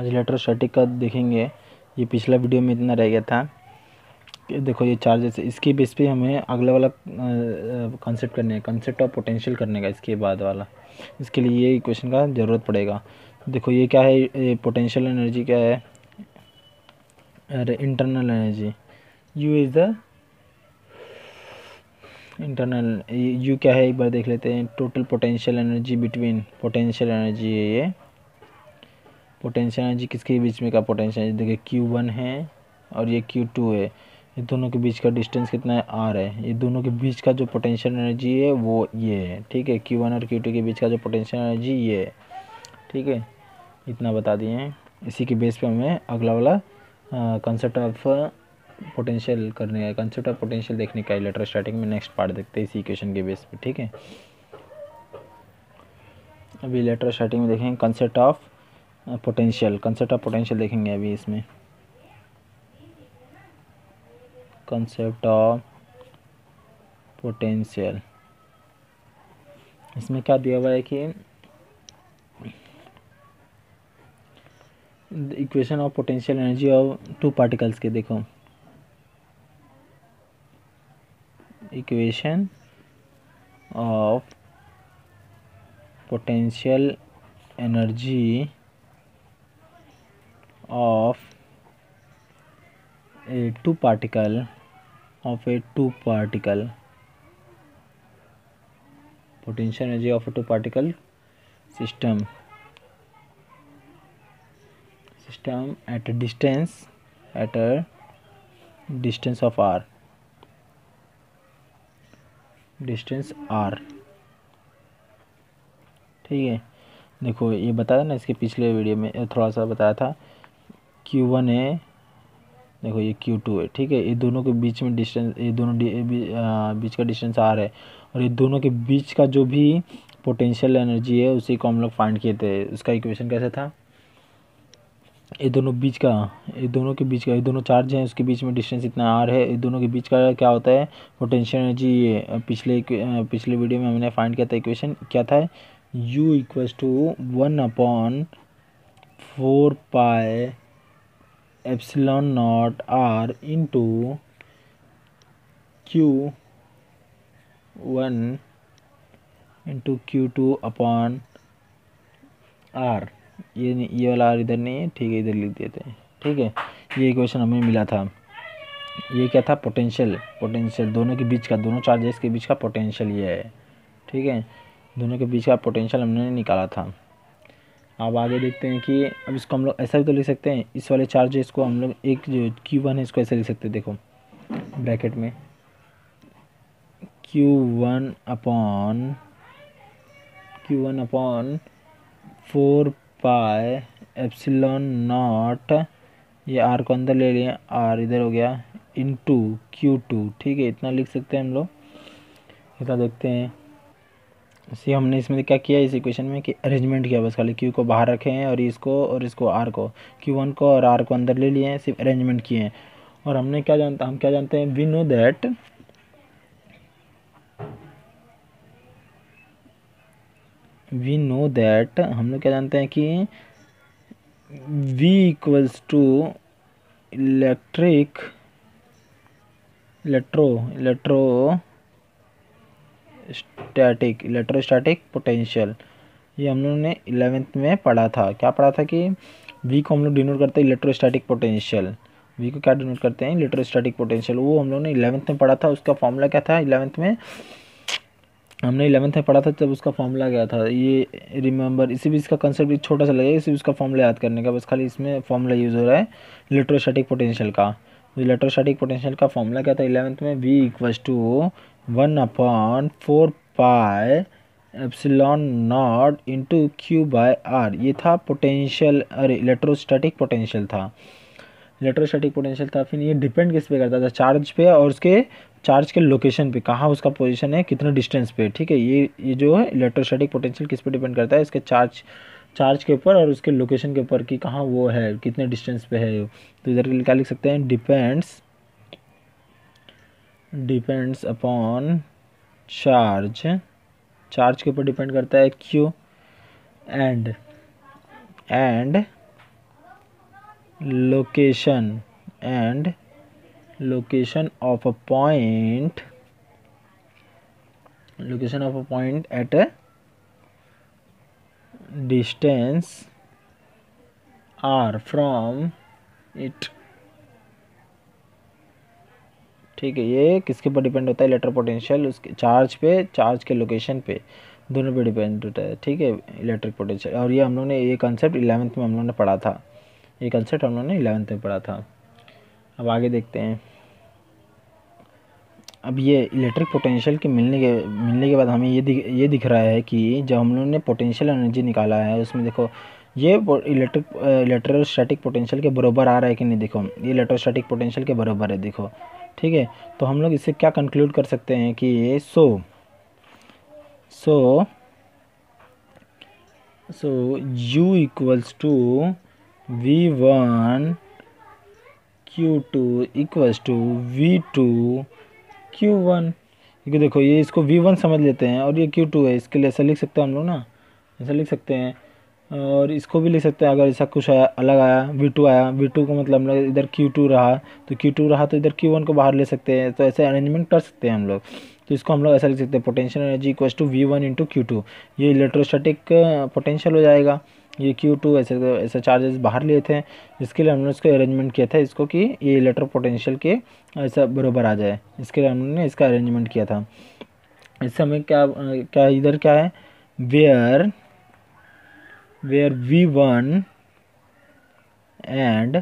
आज इलेक्ट्रोस्टैटिक का देखेंगे। ये पिछला वीडियो में इतना रह गया था कि देखो ये चार्जेस, इसके बेस पे हमें अगला वाला कंसेप्ट करने है, कंसेप्ट ऑफ पोटेंशियल करने का इसके बाद वाला। इसके लिए ये इक्वेशन का ज़रूरत पड़ेगा। देखो ये क्या है, ये पोटेंशियल एनर्जी क्या है, अरे internal energy, you is the internal, you क्या है एक बार देख लेते हैं। Total potential energy between, potential energy है ये, पोटेंशियल एनर्जी किसके बीच में का पोटेंशियल एनर्जी, देखिए Q1 है और ये Q2 है। ये दोनों के बीच का डिस्टेंस कितना है, R है। ये दोनों के बीच का जो पोटेंशियल एनर्जी है वो ये है, ठीक है। Q1 और Q2 के बीच का जो पोटेंशियल एनर्जी ये है, ठीक है। इतना बता दिए हैं। इसी के बेस पे हमें अगला वाला कंसेप्ट ऑफ पोटेंशियल करने का, कंसेप्ट ऑफ पोटेंशियल देखने का इलेक्ट्रोस्टैटिक में नेक्स्ट पार्ट देखते हैं इसी इक्वेशन के बेस पे, ठीक है। अभी इलेक्ट्रोस्टैटिक में देखेंगे concept of potential, concept of potential देखेंगे अभी इसमें। कंसेप्ट ऑफ पोटेंशियल, इसमें क्या दिया हुआ है कि equation of potential energy of two particles के, देखो equation of potential energy of a two particle potential energy of a two particle system at a distance of r, distance r, ठीक है। देखो ये बताया ना, इसके पिछले वीडियो में थोड़ा सा बताया था। Q1 है, देखो ये Q2 है, ठीक है। ये दोनों के बीच में डिस्टेंस, ये दोनों बीच का डिस्टेंस R है, और ये दोनों के बीच का जो भी पोटेंशियल एनर्जी है उसी को हम लोग फाइंड किए थे। उसका इक्वेशन कैसे था, ये दोनों बीच का, ये दोनों के बीच का, ये दोनों चार्ज हैं, उसके बीच में डिस्टेंस इतना R है। ये दोनों के बीच का क्या होता है, पोटेंशियल एनर्जी। ये पिछले वीडियो में हमने फाइंड किया था, इक्वेशन क्या था, U equals to 1/4 epsilon not R into Q1 into Q2 upon R। ये वाला R इधर नहीं है, ठीक है, इधर लिख देते हैं, ठीक है। ये इक्वेशन हमें मिला था। ये क्या था, पोटेंशियल दोनों के बीच का, दोनों चार्जेस के बीच का पोटेंशियल ये है, ठीक है। दोनों के बीच का पोटेंशियल हमने निकाला था। अब आगे देखते हैं कि अब इसको हम लोग ऐसा भी तो लिख सकते हैं, इस वाले चार्जेस को हम लोग, एक जो Q1 है इसको ऐसे लिख सकते हैं, देखो ब्रैकेट में Q1 अपॉन 4 एप्सिलॉन नॉट, ये R को अंदर ले लिए, R इधर हो गया, इंटू Q2, ठीक है। इतना लिख सकते हैं हम लोग। इतना देखते हैं, इसी हमने इसमें क्या किया, इस इक्वेशन में कि अरेंजमेंट किया, बस खाली Q को बाहर रखे हैं और इसको R को, Q1 को और R को अंदर ले लिए हैं, सिर्फ अरेंजमेंट किए हैं। और हमने क्या जानता, हम क्या जानते हैं, वी नो दैट हम लोग क्या जानते हैं कि V equals to electrostatic potential. ये हम लोगों ने 11th में पढ़ा था। क्या पढ़ा था कि V को हम लोग डिनोट करते हैं इलेक्ट्रोस्टैटिक पोटेंशियल। V को क्या डिनोट करते हैं, इलेक्ट्रोस्टैटिक पोटेंशियल। वो हम लोगों ने 11th में पढ़ा था। उसका फॉर्मूला क्या था, 11th में हमने 11th में पढ़ा था, तब उसका फॉर्मूला क्या था, ये रिमेंबर। इसी भी इसका कंसेप्ट भी छोटा सा लगेगा, इसी उसका फॉर्मूला याद करने का, बस खाली इसमें फॉर्मूला यूज़ हो रहा है इलेक्ट्रोस्टैटिक पोटेंशियल का। इलेक्ट्रोस्टैटिक पोटेंशियल का फॉर्मूला क्या था 11th में, V equals to 1/4 epsilon not into Q/R। ये था पोटेंशियल, अरे इलेक्ट्रोस्टैटिक पोटेंशियल था, इलेक्ट्रोस्टैटिक पोटेंशियल था। फिर ये डिपेंड किस पे करता था, चार्ज पे और उसके चार्ज के लोकेशन पे, कहाँ उसका पोजीशन है, कितने डिस्टेंस पे, ठीक है। ये जो है इलेक्ट्रोस्टैटिक पोटेंशियल किस पे डिपेंड करता है, इसके चार्ज के ऊपर और उसके लोकेशन के ऊपर कि कहाँ वो है, कितने डिस्टेंस पे है। तो इधर क्या लिख सकते हैं, डिपेंड्स अपॉन चार्ज के ऊपर डिपेंड करता है Q, and location and location of a point at a distance r from it। ठीक है, ये किसके ऊपर डिपेंड होता है? इलेक्ट्रिक पोटेंशियल उसके चार्ज पे, चार्ज के लोकेशन पे, दोनों पे डिपेंड होता है। ठीक है, इलेक्ट्रिक पोटेंशियल। और ये हम लोग ने ये कंसेप्ट 11th में हम लोग ने पढ़ा था, ये कंसेप्ट हम लोग ने 11th में पढ़ा था। अब आगे देखते हैं। अब ये इलेक्ट्रिक पोटेंशियल के मिलने के बाद हमें ये दिख रहा है कि जब हम लोग ने पोटेंशियल एनर्जी निकाला है उसमें देखो ये इलेक्ट्रोस्टैटिक पोटेंशियल के बराबर आ रहा है कि नहीं। देखो ये इलेक्ट्रोस्टैटिक पोटेंशियल के बराबर है, देखो। ठीक है, तो हम लोग इससे क्या कंक्लूड कर सकते हैं कि ये so U equals to V1 Q2 equals to V2 Q1। क्योंकि देखो ये इसको V1 समझ लेते हैं और ये Q2 है, इसके लिए ऐसा लिख सकते हैं हम लोग ना, ऐसा लिख सकते हैं। और इसको भी लिख सकते हैं, अगर ऐसा कुछ आया अलग आया V2 आया, V2 को मतलब हम लोग इधर Q2 रहा तो Q2 रहा तो इधर Q1 को बाहर ले सकते हैं, तो ऐसे अरेंजमेंट कर सकते हैं हम लोग। तो इसको हम लोग ऐसा लिख सकते हैं, potential energy equals to V1 into Q2। ये इलेक्ट्रोस्टैटिक पोटेंशियल हो जाएगा। ये Q2 ऐसे चार्जेस बाहर लिए थे, इसके लिए हमने इसको अरेंजमेंट किया था इसको कि ये इलेक्ट्रो पोटेंशियल के ऐसा बराबर आ जाए, इसके लिए हमने इसका अरेंजमेंट किया था। इससे हमें क्या इधर क्या है, वेयर V1 एंड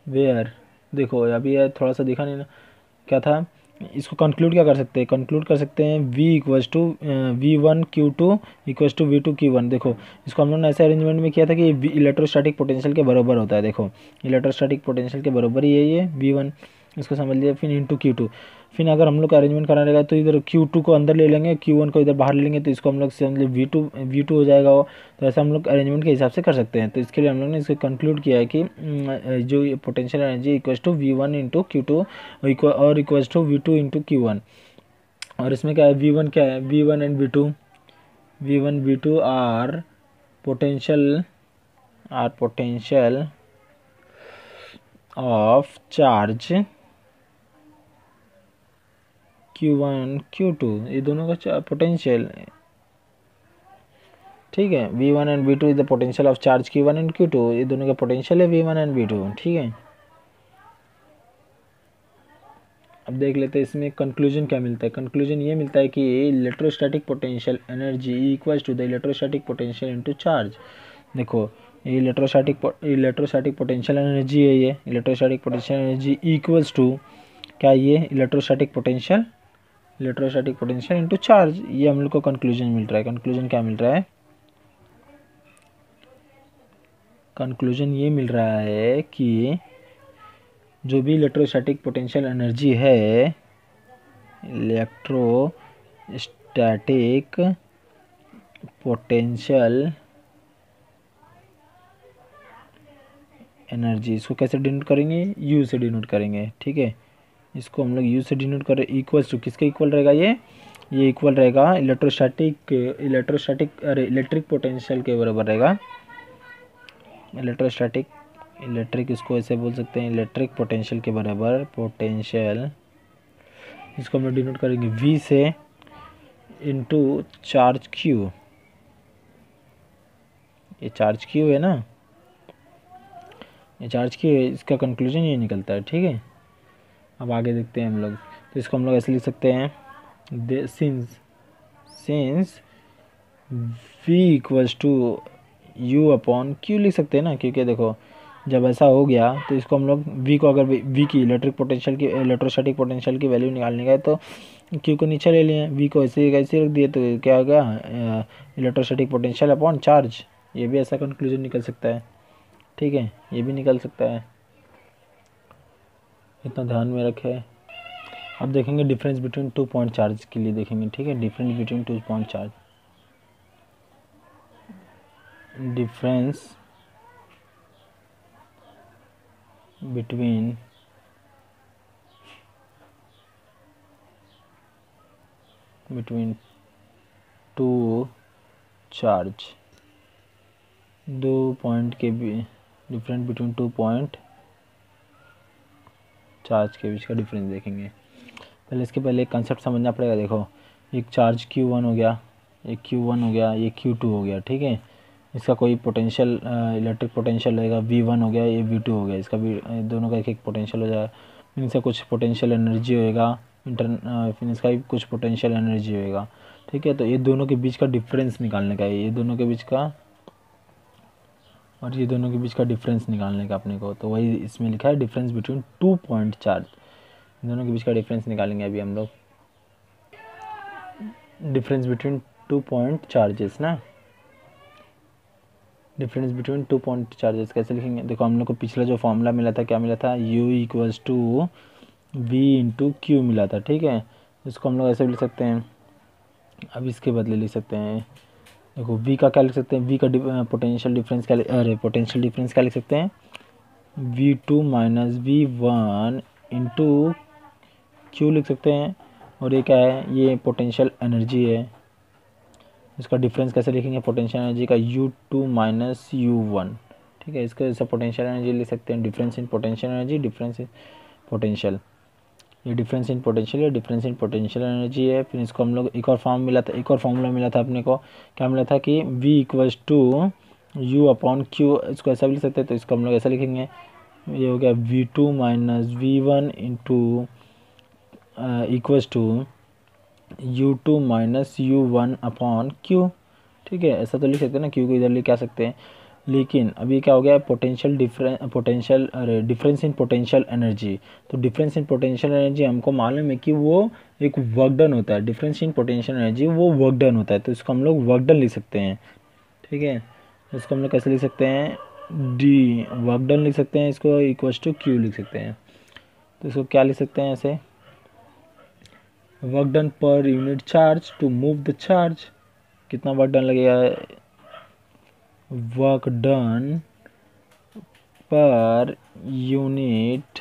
वेयर, देखो अभी ये थोड़ा सा दिखा नहीं ना क्या था। इसको कंक्लूड क्या कर सकते हैं, कंक्लूड कर सकते हैं V equals to V1 Q2 equals to V2 Q1। देखो इसको हम लोग ने ऐसे अरेंजमेंट में किया था कि इलेक्ट्रोस्टैटिक पोटेंशियल के बराबर होता है। देखो इलेक्ट्रोस्टैटिक पोटेंशियल के बराबर ही है ये V1, इसको समझ लिया। फिर इंटू Q2, फिर अगर हम लोग का अरेंजमेंट करना रहेगा तो इधर Q2 को अंदर ले लेंगे, Q1 को इधर बाहर ले लेंगे, तो इसको हम लोग समझ V2 हो जाएगा वो। तो ऐसा हम लोग अरेंजमेंट के हिसाब से कर सकते हैं। तो इसके लिए हम लोग ने इसको कंक्लूड किया है कि जो potential energy equals to V1 into Q2 और equals to V2 into Q1। और इसमें क्या है, V1 क्या है, V1 and V2 are potential of charge Q1 Q2, ये दोनों का पोटेंशियल। ठीक है, V1 and V2 is the potential of charge Q1 and Q2, ये दोनों का पोटेंशियल है V1 एंड V2। ठीक है, अब देख लेते हैं इसमें कंक्लूजन क्या मिलता है। कंक्लूजन ये मिलता है कि electrostatic potential energy equals to the electrostatic potential into charge. देखो ये इलेक्ट्रोस्टैटिक पोटेंशियल एनर्जी है, ये electrostatic potential energy equals to क्या, ये इलेक्ट्रोस्टैटिक पोटेंशियल इनटू चार्ज। ये हम लोग को कंक्लूजन मिल रहा है। कंक्लूजन क्या मिल रहा है, कंक्लूजन ये मिल रहा है कि जो भी इलेक्ट्रोस्टैटिक पोटेंशियल एनर्जी है, इलेक्ट्रोस्टैटिक पोटेंशियल एनर्जी, इसको कैसे डिनोट करेंगे, U से डिनोट करेंगे। ठीक है, इसको हम लोग U से डिनोट करें, इक्वल्स टू किसके इक्वल रहेगा, ये इक्वल रहेगा इलेक्ट्रिक पोटेंशियल के बराबर रहेगा। इलेक्ट्रिक इसको ऐसे बोल सकते हैं, इलेक्ट्रिक पोटेंशियल के बराबर पोटेंशियल, इसको हम लोग डिनोट करेंगे V से इंटू चार्ज Q। ये चार्ज Q है ना, ये चार्ज Q है, इसका कंक्लूजन ये निकलता है। ठीक है, अब आगे देखते हैं हम लोग। तो इसको हम लोग ऐसे लिख सकते हैं, since V equals to U upon Q लिख सकते हैं ना, क्योंकि देखो जब ऐसा हो गया तो इसको हम लोग V को अगर V की इलेक्ट्रोस्टैटिक पोटेंशियल की वैल्यू निकालने गए तो Q को नीचे ले लिए, V को ऐसे रख दिए, तो क्या हो गया, इलेक्ट्रोस्टैटिक पोटेंशियल अपॉन चार्ज। ये भी ऐसा कंक्लूजन निकल सकता है। ठीक है, ये भी निकल सकता है, इतना ध्यान में रखें। अब देखेंगे डिफरेंस बिटवीन 2 पॉइंट चार्ज के लिए देखेंगे। ठीक है, difference between 2 point charge, difference between two charge, 2 point के भी डिफरेंस बिटवीन 2 पॉइंट चार्ज के बीच का डिफरेंस देखेंगे। पहले एक कंसेप्ट समझना पड़ेगा। देखो एक चार्ज Q1 हो गया, एक Q1 हो गया, ये Q2 हो गया, ठीक है। इसका कोई पोटेंशियल इलेक्ट्रिक पोटेंशियल रहेगा, V1 हो गया, ये V2 हो गया, इसका भी दोनों का एक पोटेंशियल हो जाएगा। फिर इसका कुछ पोटेंशियल एनर्जी होएगा फिर इसका भी कुछ पोटेंशियल एनर्जी होएगा, ठीक है। तो ये दोनों के बीच का डिफरेंस निकालने का है, ये दोनों के बीच का और ये दोनों के बीच का डिफरेंस निकालने का अपने को। तो वही इसमें लिखा है डिफरेंस बिटवीन 2 पॉइंट चार्ज, दोनों के बीच का डिफरेंस निकालेंगे अभी हम लोग। डिफरेंस बिटवीन 2 पॉइंट चार्जेस ना, डिफरेंस बिटवीन 2 पॉइंट चार्जेस कैसे लिखेंगे। देखो हम लोग को पिछला जो फॉर्मूला मिला था, क्या मिला था, U equals to V into Q मिला था, ठीक है। इसको हम लोग ऐसे भी लिख सकते हैं। अब इसके बदले लिख सकते हैं, देखो V का क्या लिख सकते हैं, V का पोटेंशियल डिफरेंस क्या लिख सकते हैं, V2 minus V1 into Q लिख सकते हैं। और ये क्या है, ये पोटेंशियल एनर्जी है। इसका डिफरेंस कैसे लिखेंगे, पोटेंशियल एनर्जी का U2 माइनस U1, ठीक है। इसका जैसा पोटेंशियल एनर्जी लिख सकते हैं, difference in potential energy, difference in potential, ये डिफरेंस इन पोटेंशियल है, डिफरेंस इन पोटेंशियल एनर्जी है। फिर इसको हम लोग एक और फार्मूला मिला था अपने को, क्या मिला था कि V equals to U upon Q, इसको ऐसा भी लिख सकते हैं। तो इसको हम लोग ऐसा लिखेंगे, ये हो गया V2 minus V1 into equals to U2 minus U1 upon Q, ठीक है। ऐसा तो लिख सकते हैं ना, क्यू को इधर लेके आ सकते हैं। लेकिन अभी क्या हो गया, डिफरेंस इन पोटेंशियल एनर्जी। तो डिफरेंस इन पोटेंशियल एनर्जी हमको मालूम है कि वो एक वर्क डन होता है, डिफरेंस इन पोटेंशियल एनर्जी वो वर्क डन होता है। तो इसको हम लोग वर्क डन लिख सकते हैं, ठीक है। इसको हम लोग कैसे लिख सकते हैं, डी वर्क डन लिख सकते हैं, इसको इक्वल्स टू क्यू लिख सकते हैं। तो इसको क्या लिख सकते हैं ऐसे, work done per unit charge to move the charge, कितना वर्क डन लगेगा, work done per unit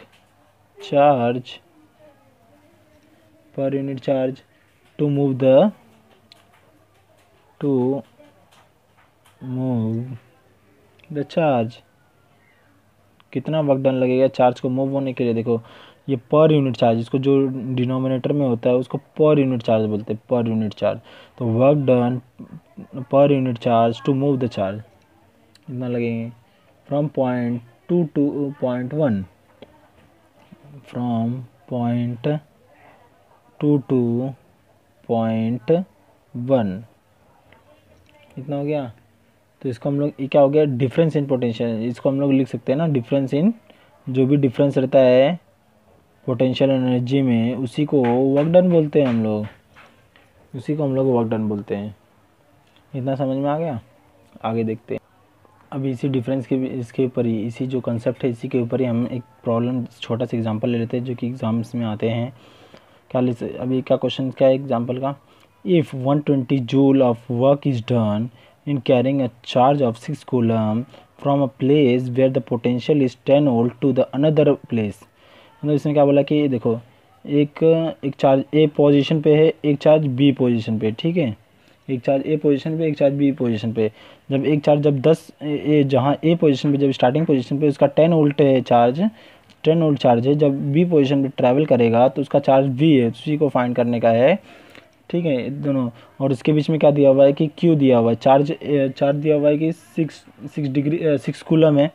charge to move the charge, कितना वर्क डन लगेगा चार्ज को मूव होने के लिए। देखो ये पर यूनिट चार्ज, इसको जो डिनोमिनेटर में होता है उसको पर यूनिट चार्ज बोलते हैं, पर यूनिट चार्ज। तो work done per unit charge to move the charge कितना लगेंगे, from point 2 to point 1, from point 2 to point 1, कितना हो गया। तो इसको हम लोग, ये क्या हो गया, डिफरेंस इन पोटेंशियल, इसको हम लोग लिख सकते हैं ना, डिफरेंस इन, जो भी डिफरेंस रहता है पोटेंशियल एनर्जी में उसी को वर्क डन बोलते हैं हम लोग, उसी को हम लोग वर्क डन बोलते हैं। इतना समझ में आ गया, आगे देखते हैं। अभी इसी डिफरेंस के इसके ऊपर ही, इसी जो कंसेप्ट है इसी के ऊपर ही हम एक प्रॉब्लम छोटा सा एग्जांपल ले लेते हैं जो कि एग्जाम्स में आते हैं। अभी क्या क्वेश्चन क्या है एग्जांपल का, if 120 joule of work is done in carrying a charge of 6 coulomb from a place where the potential is 10 volt to the another place। मतलब इसमें क्या बोला कि देखो एक चार्ज ए पोजीशन पे है, एक चार्ज बी पोजीशन पे, ठीक है। एक चार्ज ए पोजीशन पे, एक चार्ज बी पोजीशन पे। जब एक चार्ज जब 10 जहाँ ए पोजीशन पे, जब स्टार्टिंग पोजीशन पे उसका 10 वोल्ट है चार्ज, 10 वोल्ट चार्ज है, जब बी पोजीशन पे ट्रैवल करेगा तो उसका चार्ज बी है, उसी को फाइंड करने का है, ठीक है दोनों। और इसके बीच में क्या दिया हुआ है कि क्यू दिया हुआ है, चार्ज दिया हुआ है कि 6 कूलम है,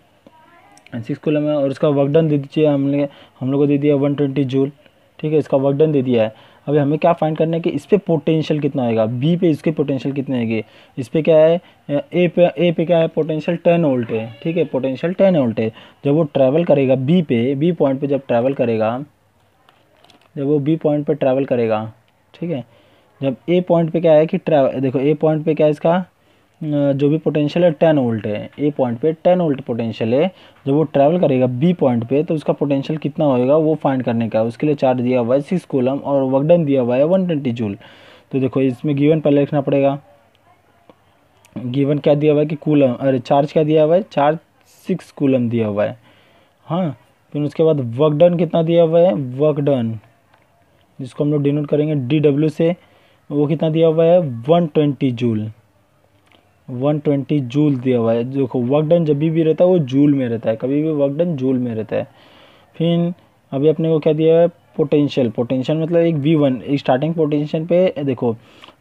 6 कूलम है। और इसका वर्क डन दे दीजिए, हम लोग को दे दिया 120 जूल, ठीक है। इसका वर्क डन दे दिया है। अभी हमें क्या फाइंड करना है कि इस पर पोटेंशियल कितना होगा, बी पे इसके पोटेंशियल कितने होंगे। इस पर क्या है, ए पे क्या है, पोटेंशियल 10 वोल्ट है, ठीक है, पोटेंशियल 10 वोल्ट है। जब वो ट्रैवल करेगा बी पॉइंट पे, जब ट्रैवल करेगा, जब वो बी पॉइंट पे ट्रैवल करेगा, ठीक है। जब ए पॉइंट पे क्या है कि देखो ए पॉइंट पे क्या है, इसका जो भी पोटेंशियल है 10 वोल्ट है, ए पॉइंट पे 10 वोल्ट पोटेंशियल है। जब वो ट्रैवल करेगा बी पॉइंट पे तो उसका पोटेंशियल कितना होएगा वो फाइंड करने का, उसके लिए चार्ज दिया हुआ है 6 कूलम और वर्क डन दिया हुआ है 120 जूल। तो देखो इसमें गिवन पहले लिखना पड़ेगा, गिवन क्या दिया हुआ है कि कूलम, अरे चार्ज क्या दिया हुआ है, चार्ज 6 कूलम दिया हुआ है, हाँ। फिर उसके बाद वर्क डन कितना दिया हुआ है, वर्क डन जिसको हम लोग डिनोट करेंगे DW से, वो कितना दिया हुआ है 120 जूल, 120 जूल दिया हुआ है। देखो वर्क डन जब भी रहता है वो जूल में रहता है, कभी भी वर्क डन जूल में रहता है। फिर अभी अपने को क्या दिया है, पोटेंशियल। पोटेंशियल मतलब एक V1 एक स्टार्टिंग पोटेंशियल पे देखो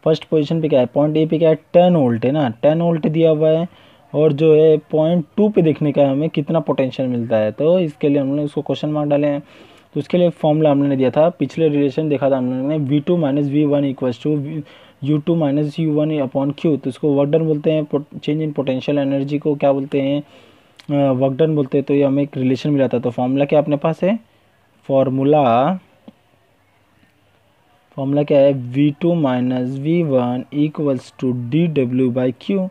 फर्स्ट पोजीशन पे क्या है, पॉइंट ए पे क्या है 10 वोल्ट है ना, 10 वोल्ट दिया हुआ है। और जो है पॉइंट 2 पे देखने का है हमें कितना पोटेंशियल मिलता है, तो इसके लिए हमने उसको क्वेश्चन मार्क डाले हैं। तो उसके लिए फॉर्मूला हमने दिया था, पिछले रिलेशन देखा था हमने V2 minus V1 equals to U2 minus U1 upon Q। तो इसको वर्क डन बोलते हैं, चेंज इन पोटेंशियल एनर्जी को क्या बोलते हैं, वर्क डन बोलते हैं। तो ये हमें एक रिलेशन मिला था। तो फॉर्मूला क्या अपने पास है, फॉर्मूला क्या है, V2 minus V1 equals to dW/Q।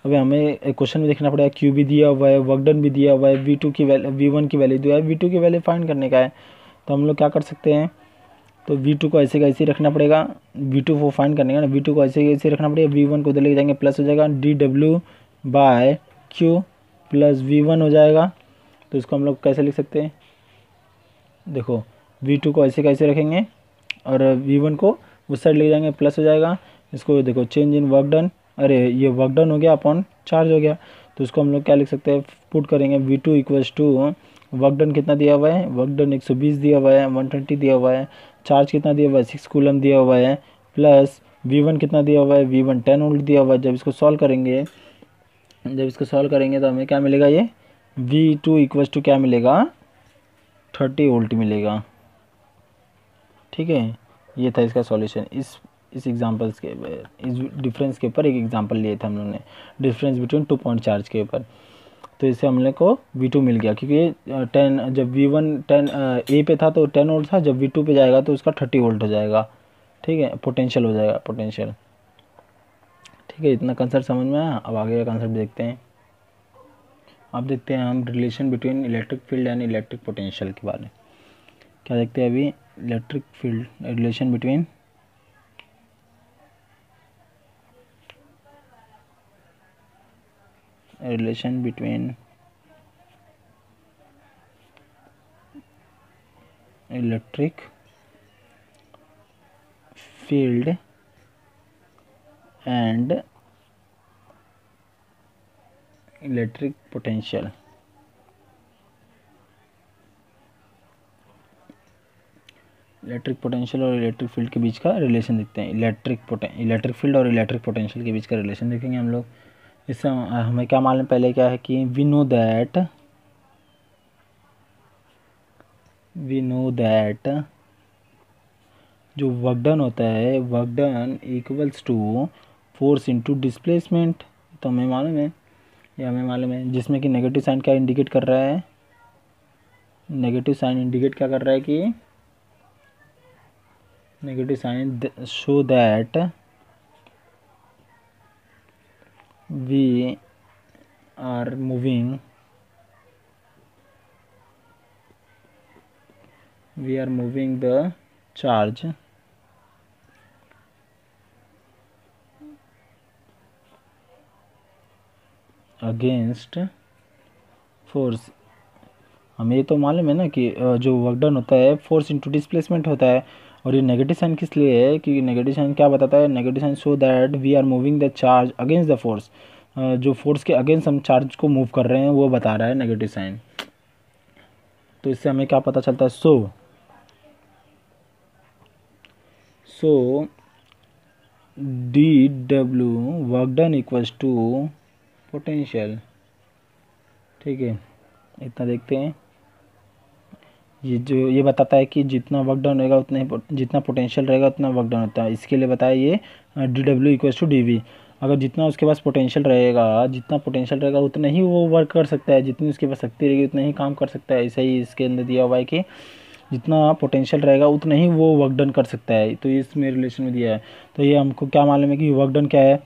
अभी हमें क्वेश्चन में देखना पड़ेगा, Q भी दिया हुआ है, वर्क डन भी दिया हुआ है, V2 की वैल्यू V1 की वैल्यू दिया है, V2 की वैल्यू फाइंड करने का है। तो हम लोग क्या कर सकते हैं, तो V2 को ऐसे का ऐसे रखना पड़ेगा, V2 को फाइंड करने का ना, V2 को ऐसे का ऐसे रखना पड़ेगा, V1 को उधर लेके जाएंगे प्लस हो जाएगा dW/Q प्लस V1 हो जाएगा। तो इसको हम लोग कैसे लिख सकते हैं, देखो V2 को ऐसे कैसे रखेंगे और V1 को उस साइड ले जाएंगे प्लस हो जाएगा। इसको देखो चेंज इन वर्क डन, अरे ये वर्क डन हो गया अपॉन चार्ज हो गया। तो इसको हम लोग क्या लिख सकते हैं, पुट करेंगे V2 equals to work done कितना दिया हुआ है, वर्क डन 120 दिया हुआ है, 120 दिया हुआ है, चार्ज कितना दिया हुआ है 6 कूलम दिया हुआ है, प्लस V1 कितना दिया हुआ है, V1 10 वोल्ट दिया हुआ है। जब इसको सॉल्व करेंगे तो हमें क्या मिलेगा, ये V2 इक्वल्स टू क्या मिलेगा 30 वोल्ट मिलेगा। ठीक है, ये था इसका सॉल्यूशन। इस एग्जांपल्स के इस डिफरेंस के ऊपर एक एग्जांपल लिए थे हम लोगों ने, डिफरेंस बिटवीन 2 पॉइंट चार्ज के ऊपर। तो इससे हम लोग को V2 मिल गया, क्योंकि 10 जब V1 10 ए पे था तो 10 वोल्ट था, जब V2 पे जाएगा तो उसका 30 वोल्ट हो जाएगा। ठीक है, पोटेंशियल हो जाएगा पोटेंशियल। ठीक है, इतना कंसेप्ट समझ में आया। अब आगे का कंसेप्ट देखते हैं। अब देखते हैं हम relation between electric field and electric potential के बारे में। क्या देखते हैं अभी, electric field relation between electric field and electric potential. Electric potential और इलेक्ट्रिक फील्ड के बीच का रिलेशन देखते हैं। इलेक्ट्रिक फील्ड और इलेक्ट्रिक पोटेंशियल के बीच का रिलेशन देखेंगे हम लोग। इससे हमें क्या मालूम, पहले क्या है कि वी नो दैट जो वर्क डन होता है, work done equals to force into displacement. तो हमें मालूम है, ये हमें मालूम है, जिसमें कि नेगेटिव साइन क्या इंडिकेट कर रहा है, नेगेटिव साइन इंडिकेट क्या कर रहा है कि negative sign show that we are moving the charge against force। हमें ये तो मालूम है ना कि जो वर्क डन होता है फोर्स इनटू डिस्प्लेसमेंट होता है। और ये नेगेटिव साइन किस लिए है, कि नेगेटिव साइन क्या बताता है, negative sign show that we are moving the charge against the force. जो फोर्स के अगेंस्ट हम चार्ज को मूव कर रहे हैं वो बता रहा है नेगेटिव साइन। तो इससे हमें क्या पता चलता है, so dW work done equals to potential. ठीक है, इतना देखते हैं। ये बताता है कि जितना वर्क डन रहेगा उतना ही जितना पोटेंशियल रहेगा उतना वर्क डन होता है। इसके लिए बताया ये dW इक्वल्स टू dV। अगर जितना उसके पास पोटेंशियल रहेगा उतना ही वो वर्क कर सकता है, जितनी उसके पास शक्ति रहेगी उतना ही काम कर सकता है। ऐसा ही इसके अंदर दिया हुआ है कि जितना पोटेंशियल रहेगा उतना ही वो वर्क डन कर सकता है। तो इसमें रिलेशन में दिया है। तो ये हमको क्या मालूम है कि वर्क डन क्या है,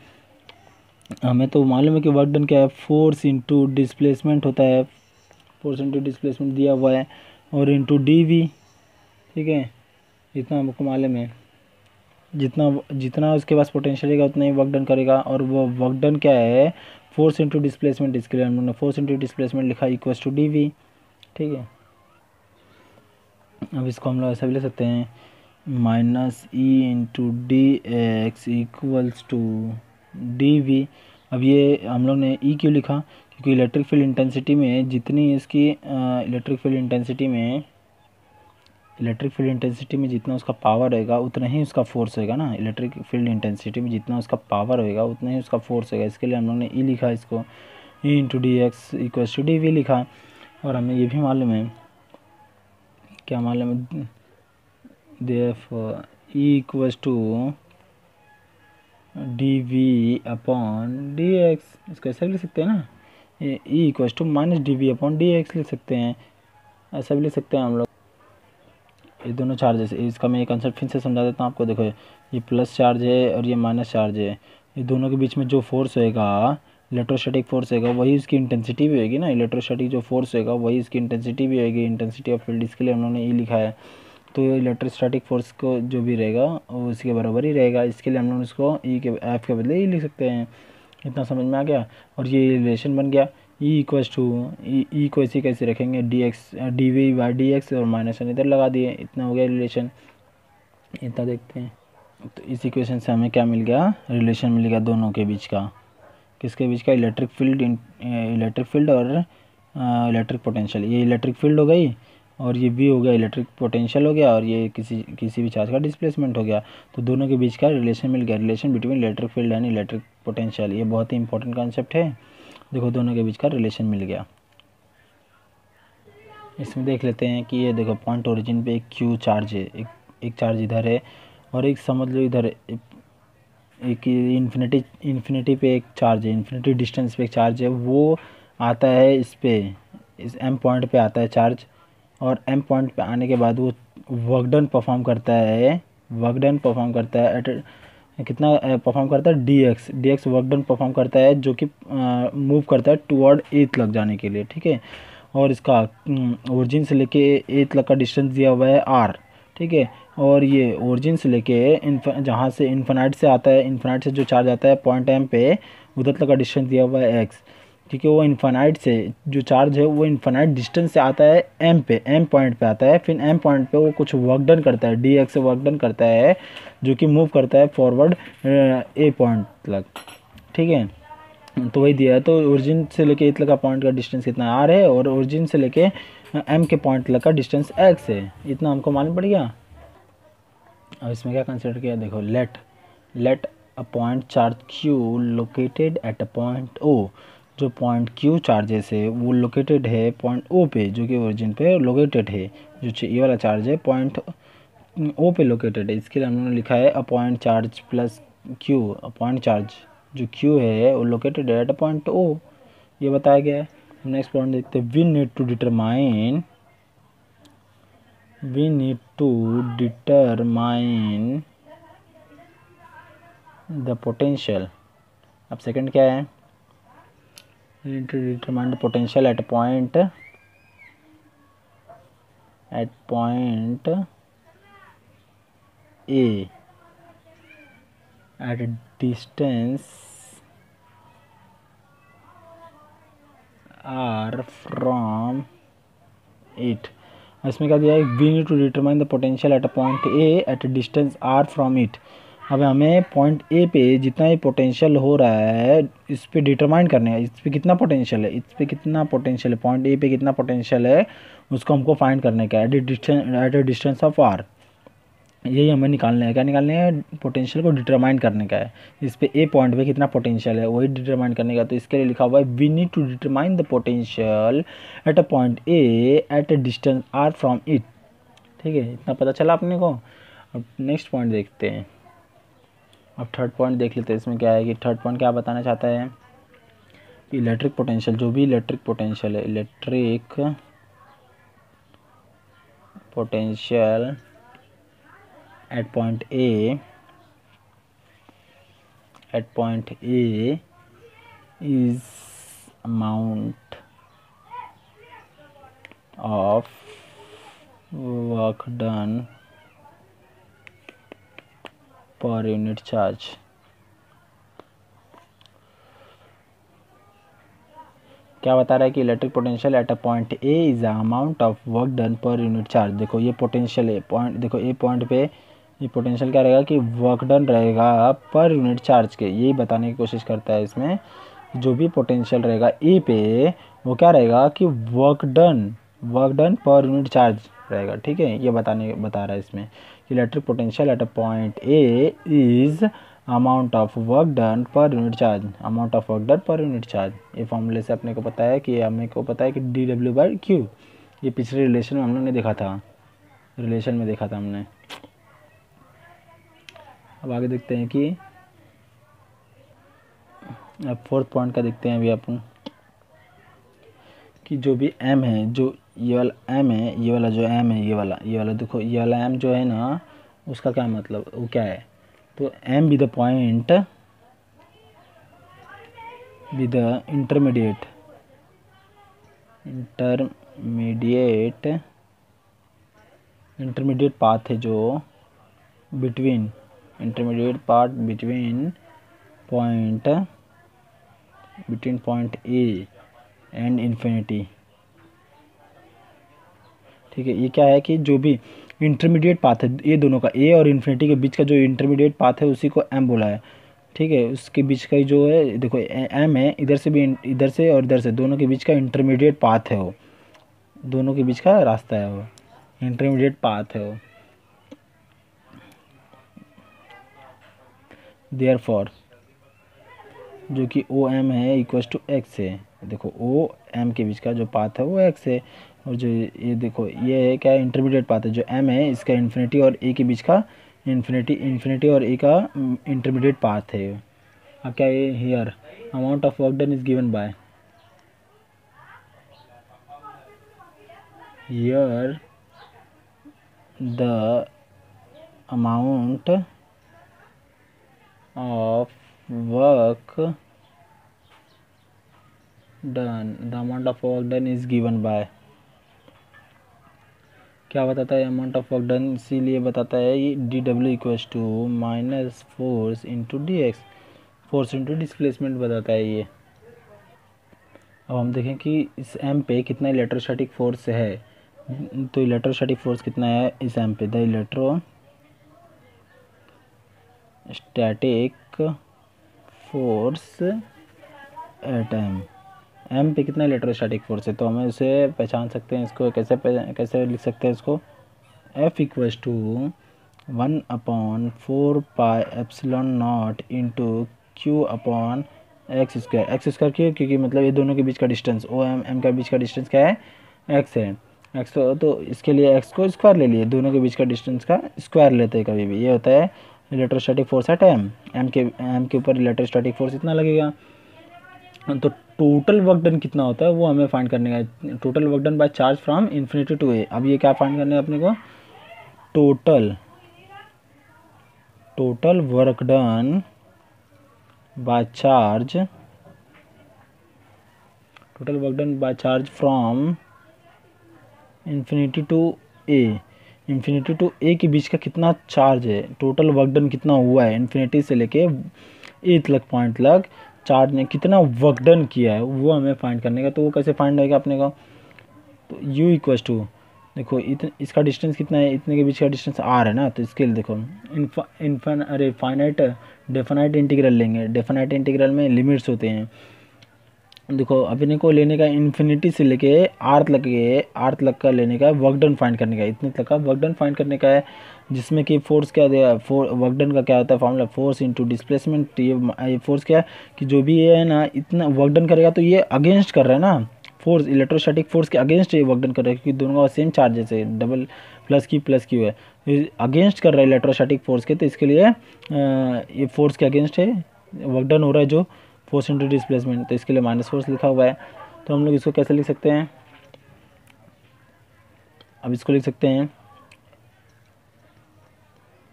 हमें तो मालूम है कि वर्क डन क्या है, फोर्स इंटू डिस्प्लेसमेंट होता है। फोर्स इंटू डिस्प्लेसमेंट दिया हुआ है और इंटू dV। ठीक है, इतना हमको मालूम है। जितना उसके पास पोटेंशियल रहेगा उतना ही वर्क डन करेगा। और वो वर्क डन क्या है, फोर्स इंटू डिस्प्लेसमेंट। इसके लिए हमने फोर्स इंटू डिस्प्लेसमेंट लिखा इक्वल्स टू dV। ठीक है, अब इसको हम लोग ऐसा भी ले सकते हैं, minus E into D X equals to dV। अब ये हम लोग ने ई क्यों लिखा, क्योंकि इलेक्ट्रिक फील्ड इंटेंसिटी में जितनी इसकी इलेक्ट्रिक फील्ड इंटेंसिटी में जितना उसका पावर होगा उतना ही उसका फोर्स होगा ना। इलेक्ट्रिक फील्ड इंटेंसिटी में जितना उसका पावर होगा उतना ही उसका फोर्स होगा, इसके लिए हम लोग ने ई लिखा, इसको E into D X equal to D V लिखा। और हमें ये भी मालूम है, क्या मालूम है, therefore E equal to D V upon D X, इसको ऐसा भी लिख सकते हैं ना, E equal to minus D V upon D X लिख सकते हैं, ऐसा भी लिख सकते हैं हम लोग। ये दोनों चार्जेस, इसका मैं एक कंसेप्ट फिर से समझा देता हूँ आपको। देखो ये प्लस चार्ज है और ये माइनस चार्ज है, ये दोनों के बीच में जो फोर्स होएगा, इलेक्ट्रोस्टैटिक फोर्स होएगा, वही उसकी इंटेंसिटी भी होगी ना। इलेक्ट्रोस्टैटिक जो फोर्स होएगा वही इसकी इंटेंसिटी भी होगी, इंटेंसिटी ऑफ फील्ड, इसके लिए हम लोगों ने ई लिखा है। तो इलेक्ट्रोस्टैटिक फोर्स को जो भी रहेगा वो इसके बराबर ही रहेगा, इसके लिए हम लोग इसको ई के एफ के बदले ई लिख सकते हैं। इतना समझ में आ गया। और ये रिलेशन बन गया ई इक्वल्स टू ई को ऐसे कैसे रखेंगे, D X D V by D X और माइनस इधर लगा दिए, इतना हो गया रिलेशन। इतना देखते हैं तो इस इक्वेशन से हमें क्या मिल गया, रिलेशन मिल गया दोनों के बीच का। किसके बीच का, इलेक्ट्रिक फील्ड और इलेक्ट्रिक पोटेंशियल। ये इलेक्ट्रिक फील्ड हो गई और ये भी हो गया इलेक्ट्रिक पोटेंशियल हो गया, और ये किसी भी चार्ज का डिस्प्लेसमेंट हो गया। तो दोनों के बीच का रिलेशन मिल गया, relation between electric field and electric potential. ये बहुत ही इंपॉर्टेंट कॉन्सेप्ट है। देखो दोनों के बीच का रिलेशन मिल गया। इसमें देख लेते हैं कि ये देखो पॉइंट ओरिजिन पे एक क्यू चार्ज है, एक चार्ज इधर है और एक समझ लो इधर एक इन्फिनिटी पे एक चार्ज है, इन्फिनिटी डिस्टेंस पे एक चार्ज है। वो आता है इस पे, इस एम पॉइंट पे आता है चार्ज, और एम पॉइंट पे आने के बाद वो वर्क डन परफॉर्म करता है एट कितना परफॉर्म करता है, D x work done perform करता है, जो कि मूव करता है टुवर्ड एथ लग जाने के लिए, ठीक है। और इसका ओरिजिन से लेके एथ लग का डिस्टेंस दिया हुआ है आर, ठीक है। और ये ओरिजिन से लेके जहाँ से इन्फिनाइट से आता है, इन्फिनाइट से जो चार्ज आता है पॉइंट एम पे, उधर तक का डिस्टेंस दिया हुआ है एक्स, क्योंकि वो इन्फिनाइट से जो चार्ज है वो इन्फिनाइट डिस्टेंस से आता है एम पे, एम पॉइंट पे आता है। फिर एम पॉइंट पे वो कुछ वर्क डन करता है, डी एक्स से वर्क डन करता है, जो कि मूव करता है फॉरवर्ड ए पॉइंट तक, ठीक है। तो वही दिया है। तो ओरिजिन से लेके ए तक का पॉइंट का डिस्टेंस कितना आर है, और ओरिजिन से लेके एम के पॉइंट तक का डिस्टेंस एक्स है, इतना हमको मालूम पड़ गया। अब इसमें क्या कंसिडर किया, देखो let a point charge Q located at a point O, जो पॉइंट क्यू चार्जेस है वो लोकेटेड है पॉइंट ओ पे, जो कि ओरिजिन पे लोकेटेड है। जो ये वाला चार्ज है पॉइंट ओ पे लोकेटेड है, इसके लिए हमने लिखा है अ पॉइंट चार्ज प्लस क्यू। अ पॉइंट चार्ज जो क्यू है वो लोकेटेड है एट अ पॉइंट ओ, ये बताया गया है। नेक्स्ट पॉइंट देखते हैं, we need to determine the potential. अब सेकंड क्या है, we need to determine the potential at point A at a distance r from it। इसमें क्या दिया है, we need to determine the potential at a point A at a distance r from it। अब हमें point A पे जितना ही potential हो रहा है इस पे डिटरमाइन करने है, इस पे कितना पोटेंशियल है, पॉइंट ए पे कितना पोटेंशियल है उसको हमको फाइंड करने का है at a distance of R. यही हमें निकालना है, क्या निकालने है, पोटेंशियल को डिटरमाइन करने का है। इस पे ए पॉइंट पे कितना पोटेंशियल है वही डिटरमाइन करने का। तो इसके लिए लिखा हुआ है we need to determine the potential at a point A at a distance R from it, ठीक है। इतना पता चला अपने को। अब नेक्स्ट पॉइंट देखते हैं। अब थर्ड पॉइंट देख लेते हैं। इसमें क्या है कि थर्ड पॉइंट क्या बताना चाहता है कि इलेक्ट्रिक पोटेंशियल, जो भी इलेक्ट्रिक पोटेंशियल है, electric potential eight point A is amount of work done per unit charge. क्या बता रहा है कि electric potential at a point A is the amount of work done per unit charge. देखो ये पोटेंशियल है, point देखो ए पॉइंट पे ये पोटेंशियल क्या रहेगा कि वर्क डन रहेगा पर यूनिट चार्ज के, यही बताने की कोशिश करता है इसमें। जो भी पोटेंशियल रहेगा ए पे वो क्या रहेगा कि work done per unit charge रहेगा। ठीक है, ये बता रहा है इसमें कि electric potential at a point A is amount of work done per unit charge. ये फॉर्मूले से अपने को पता है कि हमें को पता है कि dW/Q। ये पिछले रिलेशन में हम लोग ने देखा था, हमने। अब आगे देखते हैं कि अब फोर्थ पॉइंट का देखते हैं अभी अपन कि जो भी m है, जो ये वाला m है, ये वाला जो m है, ये वाला देखो, ये वाला m जो है ना, उसका क्या मतलब, वो क्या है, तो m be the point with the intermediate path है जो between point A and infinity। ठीक है, ये क्या है कि जो भी इंटरमीडिएट पाथ है ये दोनों का, ए और इन्फिनिटी के बीच का जो इंटरमीडिएट पाथ है उसी को m बोला है। ठीक है, उसके बीच का जो है देखो m है, इधर से भी, इधर से और इधर से, दोनों के बीच का इंटरमीडिएट पाथ है वो, दोनों के बीच का रास्ता है वो, इंटरमीडिएट पाथ है वो। देयरफॉर जो कि ओ एम है इक्वल्स टू एक्स है। देखो ओ एम के बीच का जो पाथ है वो एक्स है, और जो ये देखो ये है क्या, इंटरमीडिएट पाथ है जो एम है, इसका इन्फिनिटी और ए के बीच का इन्फिनिटी और ए का इंटरमीडिएट पाथ है। अब क्या है, here amount of work done is given by, here the amount of work done is given by, क्या बताता है अमाउंट ऑफ वर्क डन, इसीलिए बताता है ये dW equals to minus force into dx, force into displacement बताता है ये। अब हम देखें कि इस m पे कितना इलेक्ट्रोस्टैटिक फोर्स है, तो इलेक्ट्रोस्टैटिक फोर्स कितना है इस m पे, the electrostatic force at m पे कितना इलेक्ट्रोस्टैटिक फोर्स है, तो हमें उसे पहचान सकते हैं, इसको कैसे लिख सकते हैं इसको, F equals to 1/4πε0 into Q upon x square क्यों, क्योंकि मतलब ये दोनों के बीच का डिस्टेंस ओ एम का बीच का डिस्टेंस क्या है, x है, x तो इसके लिए x को स्क्वायर ले लिए, दोनों के बीच का डिस्टेंस का स्क्वायर लेते हैं कभी भी, ये होता है इलेक्ट्रोस्टैटिक फोर्स एट m के ऊपर इलेक्ट्रोस्टैटिक फोर्स इतना लगेगा। तो टोटल वर्क डन कितना होता है वो हमें फाइंड करने का है, total work done by charge from infinity to A. अब ये क्या फाइंड करना है अपने को, total work done by charge, from infinity to A, के बीच का कितना चार्ज है, टोटल वर्क डन कितना हुआ है इन्फिनिटी से लेके ए तक पॉइंट तक चार्ज ने कितना वर्क डन किया है वो हमें फाइंड करने का। तो वो कैसे फाइंड होगा अपने को, तो u इक्वल्स टू, देखो इसका डिस्टेंस कितना है, इतने के बीच का डिस्टेंस r है ना, तो इसके लिए देखो डेफिनाइट इंटीग्रल लेंगे, डेफिनाइट इंटीग्रल में लिमिट्स होते हैं। देखो अपने को लेने का इन्फिनिटी से लेके r तक का लेने का वर्क डन फाइंड करने का, इतने तक का वर्क डन फाइंड करने का है, जिसमें कि फोर्स क्या दिया, वर्क डन का क्या होता है फॉर्मूला, फोर्स इंटू डिस्प्लेसमेंट। ये फोर्स क्या है कि जो भी ये है ना इतना वर्क डन करेगा, तो ये अगेंस्ट कर रहा है ना, फोर्स इलेक्ट्रोस्टैटिक फोर्स के अगेंस्ट ये वर्क डन कर रहा है, क्योंकि दोनों का सेम चार्जेस है, डबल प्लस क्यू है, अगेंस्ट कर रहा है इलेक्ट्रोस्टैटिक फोर्स के, तो इसके लिए ये फोर्स के अगेंस्ट है वर्क डन हो रहा है जो फोर्स इंटू डिस्प्लेसमेंट, तो इसके लिए माइनस फोर्स लिखा हुआ है। तो हम लोग इसको कैसे लिख सकते हैं, अब इसको लिख सकते हैं,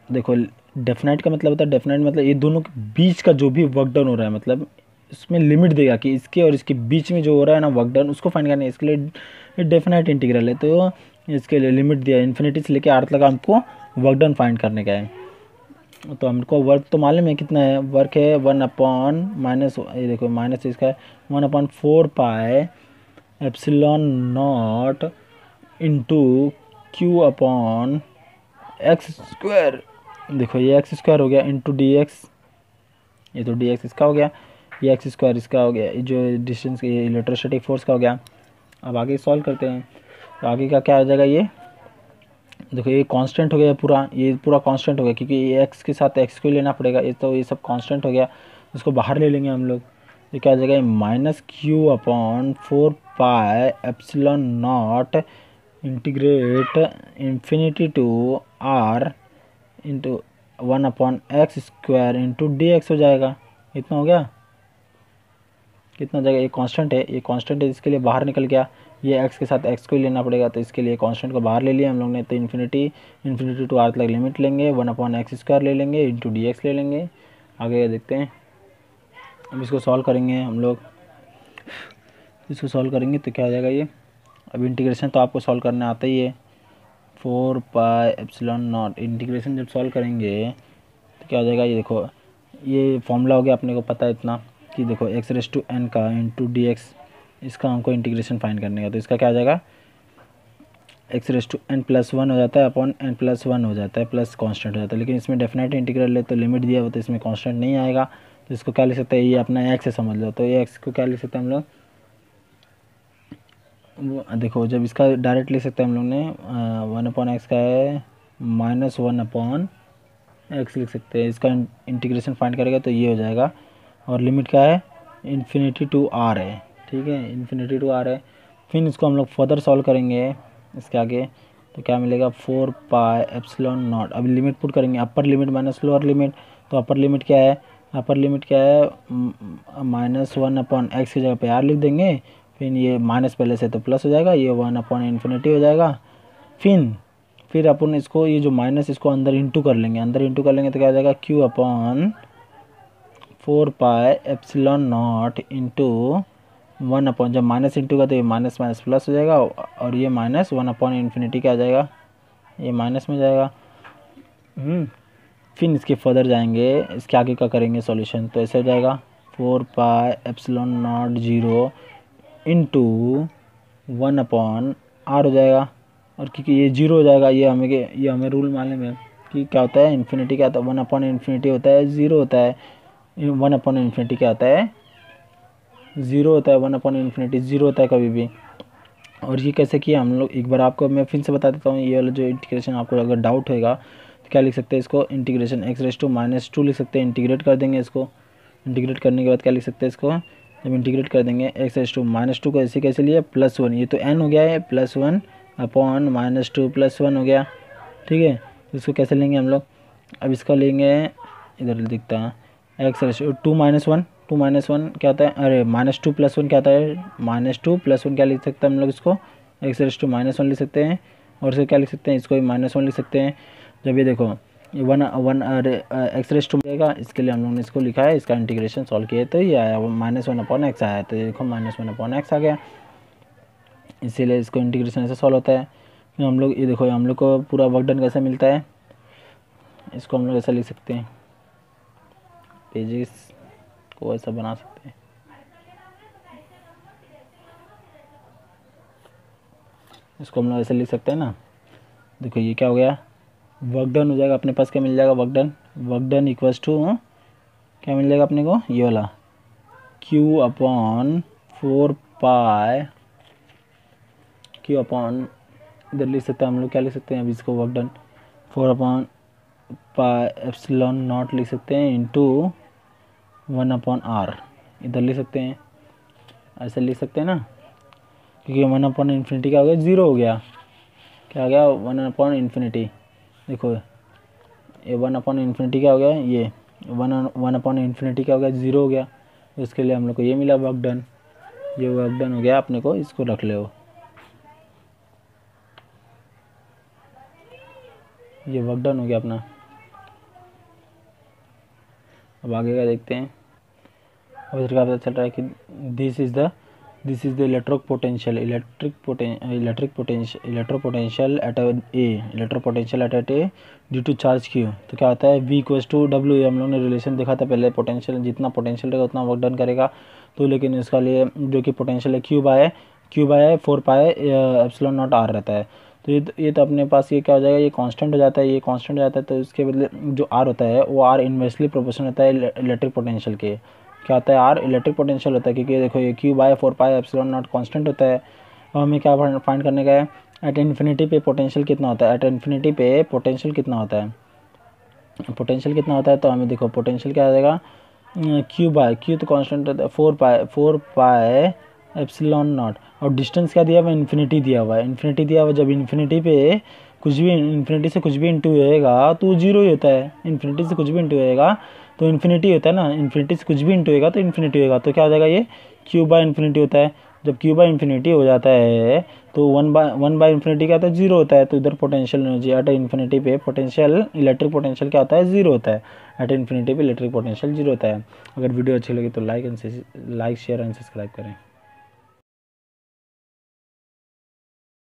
देखो डेफिनाइट का मतलब होता है, डेफिनाइट मतलब ये दोनों के बीच का जो भी वर्क डन हो रहा है, मतलब इसमें लिमिट देगा कि इसके और इसके बीच में जो हो रहा है ना वर्क डन, उसको फाइंड करना है, इसके लिए डेफिनाइट इंटीग्रल है, तो इसके लिए लिमिट दिया इन्फिनिटी से लेकर r तक हमको वर्क डन फाइंड करने का है। तो हमको वर्क तो मालूम है कितना है, वर्क है 1 अपॉन माइनस, ये देखो माइनस इसका 1/4πε0 into Q upon x square, देखो ये एक्स स्क्वायर हो गया इंटू डी एक्स, ये तो डी एक्स इसका हो गया, ये एक्स स्क्वायर इसका हो गया, ये जो डिस्टेंस ये इलेक्ट्रोस्टैटिक फोर्स का हो गया। अब आगे सॉल्व करते हैं, तो आगे का क्या हो जाएगा, ये देखो ये कांस्टेंट हो गया पूरा, ये पूरा कांस्टेंट हो गया क्योंकि ये एक्स के साथ एक्स को ही लेना पड़ेगा, ये तो ये सब कांस्टेंट हो गया, इसको बाहर ले लेंगे हम लोग। ये क्या हो जाएगा, minus Q upon 4 pi epsilon not integrate infinity to R into 1 upon x square into D X हो जाएगा। इतना हो गया, कितना हो जाएगा, ये कांस्टेंट है, ये कांस्टेंट है, इसके लिए बाहर निकल गया, ये x के साथ x को ही लेना पड़ेगा, तो इसके लिए कांस्टेंट को बाहर ले लिया हम लोग ने, तो इन्फिनिटी टू आर तक लिमिट लेंगे, 1 अपॉन एक्स स्क्वायर ले लेंगे इंटू डी एक्स ले लेंगे। आगे देखते हैं, अब इसको सॉल्व करेंगे हम लोग, इसको सॉल्व करेंगे तो क्या हो जाएगा ये, अब इंटीग्रेशन तो आपको सॉल्व करना आता ही है, 4 पाई एप्सिलॉन नॉट, इंटीग्रेशन जब सॉल्व करेंगे तो क्या हो जाएगा, ये देखो ये फॉर्मूला हो गया अपने को पता है इतना कि देखो एक्स रेस टू एन का इंटू डी एक्स, इसका हमको इंटीग्रेशन फाइंड करने का, तो इसका क्या आ जाएगा, X raise to N plus 1 हो जाता है अपॉन एन प्लस 1 हो जाता है प्लस कांस्टेंट हो जाता है, लेकिन इसमें डेफिनेट इंटीग्रल है तो लिमिट दिया हुआ तो इसमें कांस्टेंट नहीं आएगा, तो इसको क्या लिख सकते हैं, ये अपना एक्स है समझ लो, तो ये एक्स को क्या लिख सकते हैं हम लोग, देखो जब इसका डायरेक्ट लिख सकते हैं हम लोग ने 1 अपॉन एक्स का है माइनस 1 अपॉन एक्स लिख सकते हैं, इसका इंटीग्रेशन फाइंड करेगा तो ये हो जाएगा, और लिमिट क्या है इन्फिनिटी टू आर है, ठीक है इन्फिनिटी टू आर है। फिर इसको हम लोग फर्दर सॉल्व करेंगे इसके आगे, तो क्या मिलेगा 4 पाई एप्सिलॉन नॉट, अब लिमिट पुट करेंगे, upper limit minus lower limit, तो अपर लिमिट क्या है, अपर लिमिट क्या है -1 अपॉन एक्स की जगह पे आर लिख देंगे, फिर ये माइनस पहले से तो प्लस हो जाएगा, ये 1 अपॉन इन्फिनिटी हो जाएगा, फिर अपन इसको ये जो माइनस इसको अंदर इंटू कर लेंगे, अंदर इंटू कर लेंगे तो क्या हो जाएगा q upon 4 pi epsilon not into 1 upon, जब माइनस इंटू का तो ये माइनस माइनस प्लस हो जाएगा, और ये माइनस 1 अपॉन इन्फिनिटी क्या आ जाएगा, ये माइनस में जाएगा। फिर इसके फर्दर जाएंगे, इसके आगे का करेंगे सॉल्यूशन, तो ऐसे हो जाएगा 4 pi epsilon not 0 into 1 upon R हो जाएगा, और क्योंकि ये 0 हो जाएगा, ये हमें रूल मालूम है कि क्या होता है इन्फिनिटी क्या होता है, 1 अपॉन इन्फिनिटी होता है 0 होता है, 1 अपॉन इन्फिनिटी क्या होता है 0 होता है, 1 अपॉन इन्फिनिटी 0 होता है कभी भी। और ये कैसे किया हम लोग, एक बार आपको मैं फिर से बता देता हूँ, ये वाला जो इंटीग्रेशन आपको अगर डाउट होगा तो क्या लिख सकते हैं, इसको इंटीग्रेशन एक्स रेस टू -2 लिख सकते हैं, इंटीग्रेट कर देंगे इसको, इंटीग्रेट करने के बाद क्या लिख सकते हैं इसको, जब इंटीग्रेट कर देंगे एक्स रेस टू -2 को ऐसे कैसे लिया +1, ये तो n हो गया है +1 अपॉन -2 +1 हो गया, ठीक है, तो इसको कैसे लेंगे हम लोग, अब इसका लेंगे इधर दिखता है एक्स रेस टू -1 क्या होता है, अरे -2 + 1 क्या होता है, -2 + 1 क्या लिख सकते हैं हम लोग इसको, एक्स रेस टू -1 लिख सकते हैं, और इसको क्या लिख सकते हैं, इसको भी -1 लिख सकते हैं। जब ये देखो ये 1 एक्स रेस टू मिलेगा, इसके लिए हम लोगों ने इसको लिखा है, इसका इंटीग्रेशन सॉल्व किए तो ये आया -1 अपॉन एक्स आया, तो देखो -1 अपॉन एक्स आ गया, इसीलिए इसको इंटीग्रेशन ऐसे सॉल्व होता है। फिर हम लोग ये देखो हम लोग को पूरा वर्क डन कैसे मिलता है, इसको हम लोग ऐसा लिख सकते हैं, पेजेस को ऐसा बना सकते हैं, इसको हम लोग ऐसे लिख सकते हैं ना, देखो ये क्या हो गया वर्क डन हो जाएगा, अपने पास क्या मिल जाएगा वर्क डन इक्वल्स टू क्या मिल जाएगा अपने को, ये वाला q अपॉन 4 पाई q अपॉन, इधर लिख सकते हैं हम लोग क्या लिख सकते हैं, अभी इसको work done 4 upon pi epsilon not लिख सकते हैं इंटू 1 अपॉन आर, इधर लिख सकते हैं, ऐसे लिख सकते हैं ना, क्योंकि 1 अपॉन इन्फिनिटी क्या हो गया 0 हो गया, क्या हो गया 1 अपॉन इन्फिनिटी, देखो ये 1 अपॉन इन्फिनिटी क्या हो गया, ये 1 अपॉन इन्फिनिटी क्या हो गया 0 हो गया, तो इसके लिए हम लोग को ये मिला वर्क डन, ये वर्क डन हो गया अपने को, इसको रख ले, ये वर्क डन हो गया अपना। अब आगे का देखते हैं, अब इसका पता चल रहा है कि this is the electric potential at A due to charge Q, तो क्या होता है V = W, हम लोग ने रिलेशन देखा था पहले, पोटेंशियल जितना पोटेंशियल रहेगा उतना वर्क डन करेगा, तो लेकिन इसका लिए जो कि पोटेंशियल है Q by 4 pi epsilon not R रहता है, तो ये तो अपने पास ये क्या हो जाएगा, ये कांस्टेंट हो जाता है, ये कांस्टेंट हो जाता है, तो इसके बदले जो आर होता है वो आर इन्वर्सली प्रोपोर्शनल होता है इलेक्ट्रिक पोटेंशियल के। क्या होता है, आर इलेक्ट्रिक पोटेंशियल होता है, क्योंकि देखो ये क्यू बाय 4πε0 कांस्टेंट होता है। और हमें क्या फाइंड करने का है, एट इन्फिनिटी पे पोटेंशियल कितना होता है, एट इन्फिनिटी पे पोटेंशियल कितना होता है, पोटेंशियल कितना होता है। तो हमें देखो पोटेंशियल क्या आ जाएगा, क्यू तो कांस्टेंट होता है 4πε0, और डिस्टेंस क्या दिया हुआ है, इन्फिनिटी दिया हुआ है, इन्फिनिटी दिया हुआ है। जब इन्फिनिटी पे कुछ भी, इन्फिनिटी से कुछ भी इंटू होएगा तो जीरो ही होता है, इन्फिनिटी से कुछ भी इंटू होएगा तो इन्फिनिटी होता है ना, इन्फिनिटी से कुछ भी इंटू होएगा तो इन्फिनिटी होएगा। तो क्या हो जाएगा, ये क्यू बाय इन्फिनिटी होता है। जब क्यू बाय इन्फिनिटी हो जाता है तो वन बाय इन्फिनिटी क्या होता है, जीरो होता है। तो इधर पोटेंशियल एनर्जी एट इन्फिनिटी पे पोटेंशियल इलेक्ट्रिक पोटेंशियल क्या होता है, जीरो होता है। एट इन्फिनिटी पे इलेक्ट्रिक पोटेंशियल जीरो होता है। अगर वीडियो अच्छी लगी तो लाइक शेयर एंड सब्सक्राइब करें।